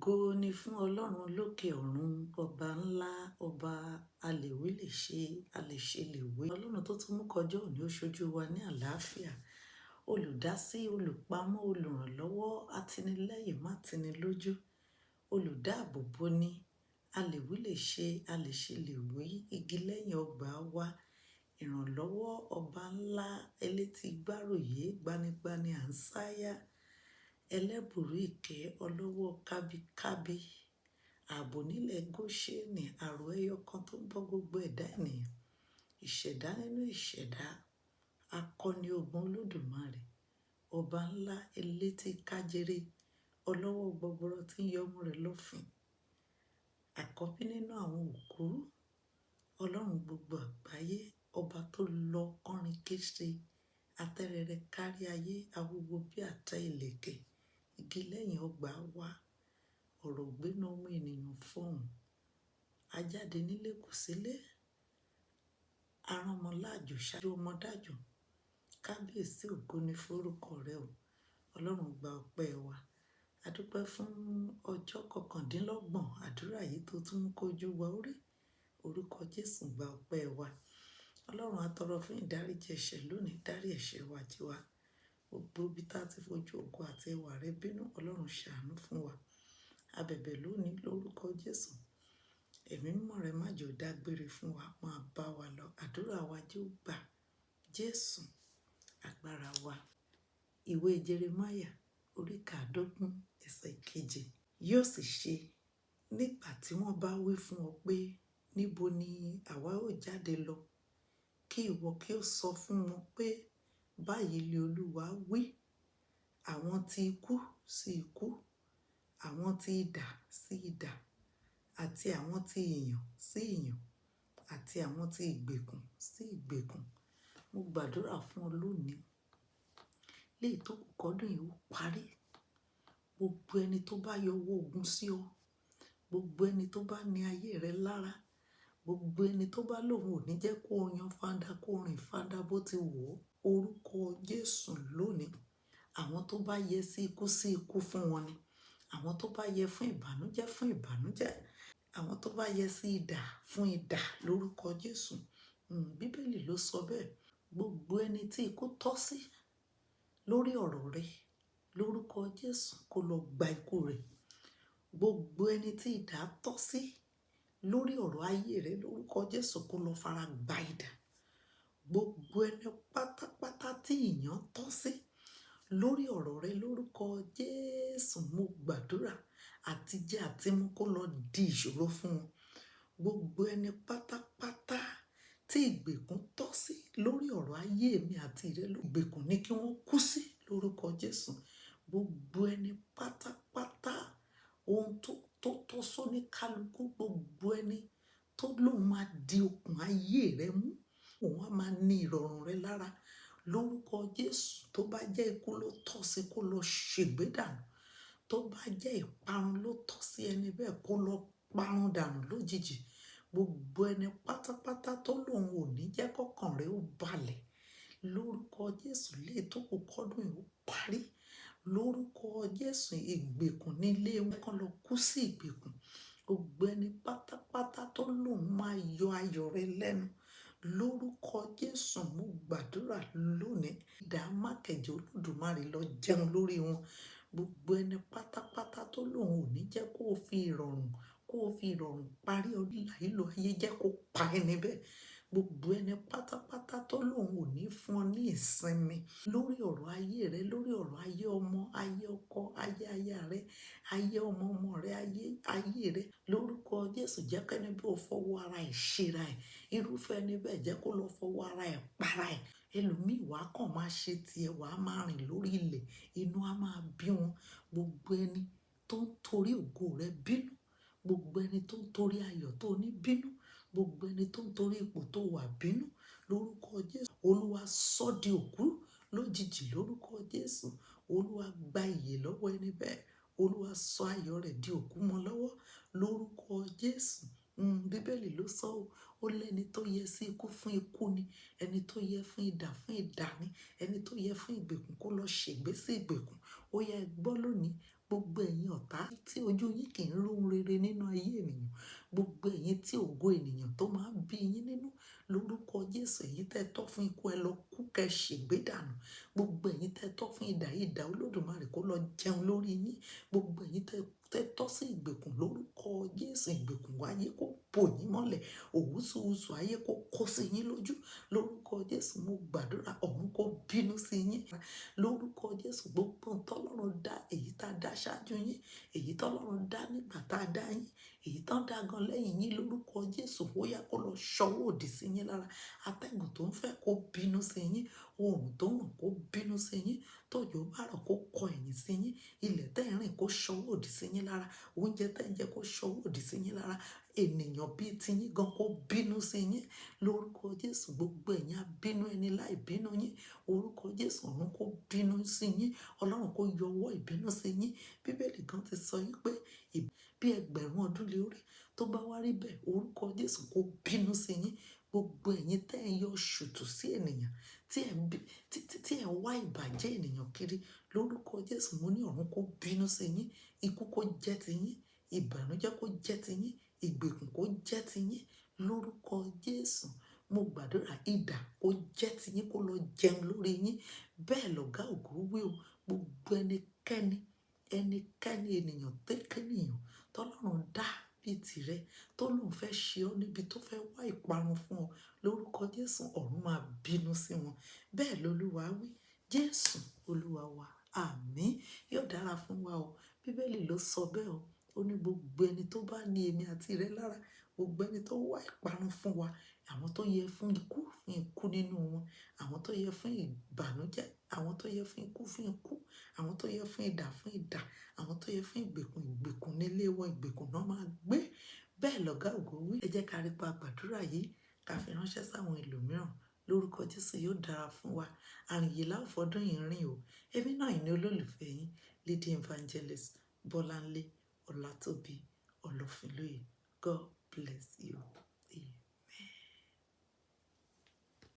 Ògo ni fún Ọlọ́run lókè ọ̀run, ọba ńlá, ọba alèwí lè ṣe, alèṣe lè wé. Ọlọ́run tó tún mú kọjọ́ òní ó ṣojú wa ní àlàáfíà. Olùdásí, olùpamọ́, olùrànlọ́wọ́, atinilẹ́yìn má tini lójú. Olùdáàbòbò ni, alèwí lè ṣe, alèṣe lè wé. Igi lẹ́yìn ọgbà wa, ìrànlọ́wọ́, ọba ńlá, elétí gbáròyé, gbanigbani à ń sáyà. Ẹlẹ́bùrú ìkẹ́, ọlọ́wọ́ kábíkábí, ààbò nílẹ̀ Góṣẹ́nì, àrò ẹyọ kan tó ń bọ́ gbogbo ẹ̀dá ènìyàn, ìṣẹ̀dá nínú ìṣẹ̀dá, akọni ogun Olódùmarè, ọba ńlá elétí kájéré, ọlọ́wọ́ gbọgbọrọ tí ń yọ ọmọ rẹ̀ lọ́fìn, àkọ́bí nínú àwọn òkú, ọlọ́run gbogbo àgbáyé, ọba tó lọ kọrin kése, atẹ́rẹrẹ kárí ayé, awúwo bí àtẹ ìlẹ̀kẹ̀. Igi lẹ́yìn ọgbà wa, ọ̀rọ̀ gbénu ọmọ ènìyàn fọhùn, ajáde nílé kò sílé, aránmọlájò ṣáájú ọmọdájò. Kábíyèsí, ògo ni forúkọ rẹ o. Ọlọ́run gba ọpẹ́ wa. A dúpẹ́ fún ọjọ́ kọkàndínlọ́gbọ̀n àdúrà yìí tó tún mú kójú wa orí. Orúkọ Jésù gba ọpẹ́ wa. Ọlọ́run a tọrọ fún ìdáríjì ẹ̀ṣẹ̀ lónìí, dárí ẹ̀ṣẹ̀ wa jì wá. Gbogbo ibi tá a ti fojú ògo àti ẹwà rẹ bínú, Ọlọ́run ṣàánú fún wa. A bẹ̀bẹ̀ lónìí lórúkọ Jésù. Ẹ̀mí mímọ́ rẹ má jẹ́ ó dágbére fún wa, máa bá wa lọ. Àdúrà wa jẹ́ ó gbà. Jésù, agbára wa. Ìwé Jeremáyà orí 15 ẹsẹ̀ 7. Yóò sì ṣe nígbà tí wọ́n bá wí fún ọ pé, níbo ni àwa ó jáde lọ? Kí ìwọ kí ó sọ fún wọn pé, báyìí ni Olúwa wí. Àwọn tí ikú sí ikú, àwọn tí idà sí idà, àti àwọn tí ìyàn sí ìyàn, àti àwọn tí ìgbèkùn sí ìgbèkùn. Mo gbàdúrà fún ọ lónìí, léyìí tó kù kọ́dún yìí ó parí. Gbogbo ẹni tó bá yọ ọwọ́ ogun sí ọ, gbogbo ẹni tó bá ní ayé rẹ lára, gbogbo ẹni tó bá lòun ò ní jẹ́ kó yan fanda, kó rìn fanda bó ti wù ọ́, orúkọ Jésù lónìí. Àwọn tó bá yẹ sí ikú fún wọn ni. Àwọn tó bá yẹ fún ìbànújẹ́. Àwọn tó bá yẹ sí idà fún idà lórúkọ Jésù. Bíbélì ló sọ bẹ́ẹ̀. Gbogbo ẹni tí ikú tọ́ sí lórí ọ̀rọ̀ rẹ, lórúkọ Jésù kó lọ gba ikú rẹ̀. Gbogbo ẹni tí idà tọ́ sí lórí ọ̀rọ̀ ayé rẹ, lórúkọ Jésù kó lọ fara gba idà. Gbogbo ẹni pátápátá tí ìyàn tọ́ sí lórí ọ̀rọ̀ rẹ, lórúkọ Jésù mo gbàdúrà, àti jẹ àti mu kó lọ di ìṣòro fún wọn. Gbogbo ẹni pátápátá tí ìgbèkùn tọ́ sí lórí ọ̀rọ̀ ayé mi àti rẹ, ìgbèkùn ní kí wọ́n kú sí lórúkọ Jésù. Gbogbo ẹni pátápátá, ohun tó tọ́ sóní kálukú, gbogbo ẹni tó lóun máa di okùn ayé rẹ mú, òun á máa ní ìrọ̀rùn rẹ lára. Lórúkọ Jésù, tó bá jẹ́ ikú ló tọ́ sí kó lọ ṣègbé dànù. Tó bá jẹ́ ìparun ló tọ́ sí ẹni bẹ́ẹ̀ kó lọ parun dànù lójijì. Gbogbo ẹni pátápátá tó lóun ò ní jẹ́ kọ́kàn rẹ̀ ó balẹ̀. Lórúkọ Jésù, lé tó kù kọ́dún yìí ó parí. Lórúkọ Jésù, ìgbèkùn nílé wọn kàn lọ kú sí ìgbèkùn. Gbogbo ẹni pátápátá tó lóun máa yọ ayọ̀ rẹ lẹ́nu. Lórúkọ Jésù, mo gbàdúrà lónìí, idà mákẹ̀jẹ̀ Olódùmarè lọ jẹun lórí wọn. Gbogbo ẹni pátápátá tó lóun ò ní jẹ́ kó fi ìrọ̀rùn parí ọdún ìlò ayé, jẹ́ kó pa ẹni bẹ́ẹ̀. Gbogbo ẹni pátápátá tó lóun ò ní fún ọ ní ìsinmi lórí ọ̀rọ̀ ayé rẹ, lórí ọ̀rọ̀ ayé ọmọ, ayé ọkọ, ayé aya rẹ, ayé ọmọ rẹ, ayé rẹ. Lórúkọ Jésù, jẹ́ kẹ́ni bí ó fọwọ́ ara ẹ̀ ṣera ẹ̀. Irúfẹ́ ẹni bẹ́ẹ̀ jẹ́ kó lọ fọwọ́ ara ẹ̀ para ẹ̀. Ẹlòmíì wá kàn máa ṣe tiẹ̀, wàá máa rìn lórí ilẹ̀, inú á máa bí wọn. Gbogbo ẹni tó ń torí ògo rẹ bínú, gbogbo ẹni tó ń torí ayọ̀ tó ní bínú, gbogbo ẹni tó ń torí ipò tó wà bínú, lórúkọ Jésù, Olúwa sọ di òkú lójijì lórúkọ Jésù. Olúwa gba ìyè lọ́wọ́ ẹni bẹ́ẹ̀. Olúwa sọ ayọ̀ rẹ̀ di òkú mọ́ lọ́wọ́ lórúkọ Jésù. Bíbélì ló sọ ó lẹ́ni tó yẹ sí ikú fún ikú ni, ẹni tó yẹ fún idà ni, ẹni tó yẹ fún ìgbèkùn kó lọ ṣègbé sí ìgbèkùn. Ó yẹ gbọ́ lónìí, gbogbo ẹ̀yin ọ̀tá tí ojú yín kì í róhun rere nínú ayé ènìyàn, gbogbo ẹ̀yin tí ògo ènìyàn tó máa ń bí yín nínú, lórúkọ Jésù, èyí tẹ́ tọ́ fún ikú ẹ lọ kú kẹ́ ṣègbé dànù. Gbogbo ẹ̀yin tẹ́ tọ́ fún idà Olódùmarè kó lọ jẹun lórí yín. Gbogbo ẹ̀yin tẹ́ tọ́ sí ìgbèkùn, lórúkọ Jésù, ìgbèkùn ayé kó bò yín mọ́lẹ̀, òwúsùwúsù ayé kó kó sí yín lójú. Lórúkọ Jésù, mo gbàdúrà ọ̀run kó bínú sí yín. Lórúkọ Jésù, gbogbo ohun tọ́lọ́run dá, èyí tá a dá ṣáájú yín, èyí tọ́lọ́run dá nígbà tá a dá yín, èyí tán dá gan lẹ́yìn yín, lórúkọ Jésù, ó yá kó lọ ṣọwọ́ òdì sí yín lára. Atẹ́gùn tó ń fẹ́ kó bínú sí yín, oòrùn tó ń ràn kó bínú sí yín, tójò bá rọ̀ kó kọ ẹ̀yìn sí yín, ilẹ̀ tẹ́ ń rìn kó ṣọwọ́ òdì sí yín lára, oúnjẹ tẹ́ ń jẹ kó ṣọwọ́ òdì sí yín lára, ènìyàn bíi ti yín gan kó bínú sí yín. Lórúkọ Jésù, gbogbo ẹ̀yin abínú ẹni láì bínú yín, orúkọ Jésù, ọ̀run kó bínú sí yín, Ọlọ́run kó yọ ọwọ́ ìbínú sí yín. Bíbélì gan ti sọ yín pé bí ẹgbẹ̀rún ọdún lé orí tó bá wá rí bẹ́ẹ̀, orúkọ Jésù kó bínú sí yín. Gbogbo ẹ̀yin tẹ́ ẹ yọ ṣùtù sí ènìyàn, tí ẹ wá ìbàjẹ́ ènìyàn kiri, lórúkọ Jésù, mo ní ọ̀run kó bínú sí yín. Ikú kó jẹ́ ti yín, ìbànújẹ́ kó jẹ́ ti yín, ìgbèkùn kó jẹ́ ti yín. Lórúkọ Jésù, mo gbàdúrà idà kó jẹ́ ti yín, kó lọ jẹun lórí yín. Bẹ́ẹ̀ lọ̀gá ògo wí o, gbogbo ẹnikẹ́ni ènìyàn tẹ́kẹ́nìyàn tọ́lọ́run dá bíi tìrẹ tó lóun fẹ́ ṣe ọ́ níbi tó fẹ́ wá ìparun fún ọ, lórúkọ Jésù, ọ̀run máa bínú sí wọn. Bẹ́ẹ̀ lolúwa wí, Jésù Olúwa wa, àmín. Yóò dára fún wa o. Bíbélì ló sọ bẹ́ẹ̀ o. Ó ní gbogbo ẹni tó bá ní èmi àti rẹ lára, gbogbo ẹni tó wá ìparun fún wa, àwọn tó yẹ fún ikú nínú wọn, àwọn tó yẹ fún ìbànújẹ́, àwọn tó yẹ fún ikú, àwọn tó yẹ fún idà, àwọn tó yẹ fún ìgbèkùn nílé wọn, ìgbèkùn náà máa gbé. Bẹ́ẹ̀ lọ̀gá ògo wí. Ẹ jẹ́ ká rí pa gbàdúrà yìí, ká fi ránṣẹ́ sáwọn ẹlòmíràn. Lórúkọ Jésù, yóò dára fún wa. Àrìnyè láòfọdún yìí rìn o. Èmi náà ni olólùfẹ́ yín, Lady Evangelist Bọ́láńlé Ọlátòbí Ọlọ́finlóye. God bless you.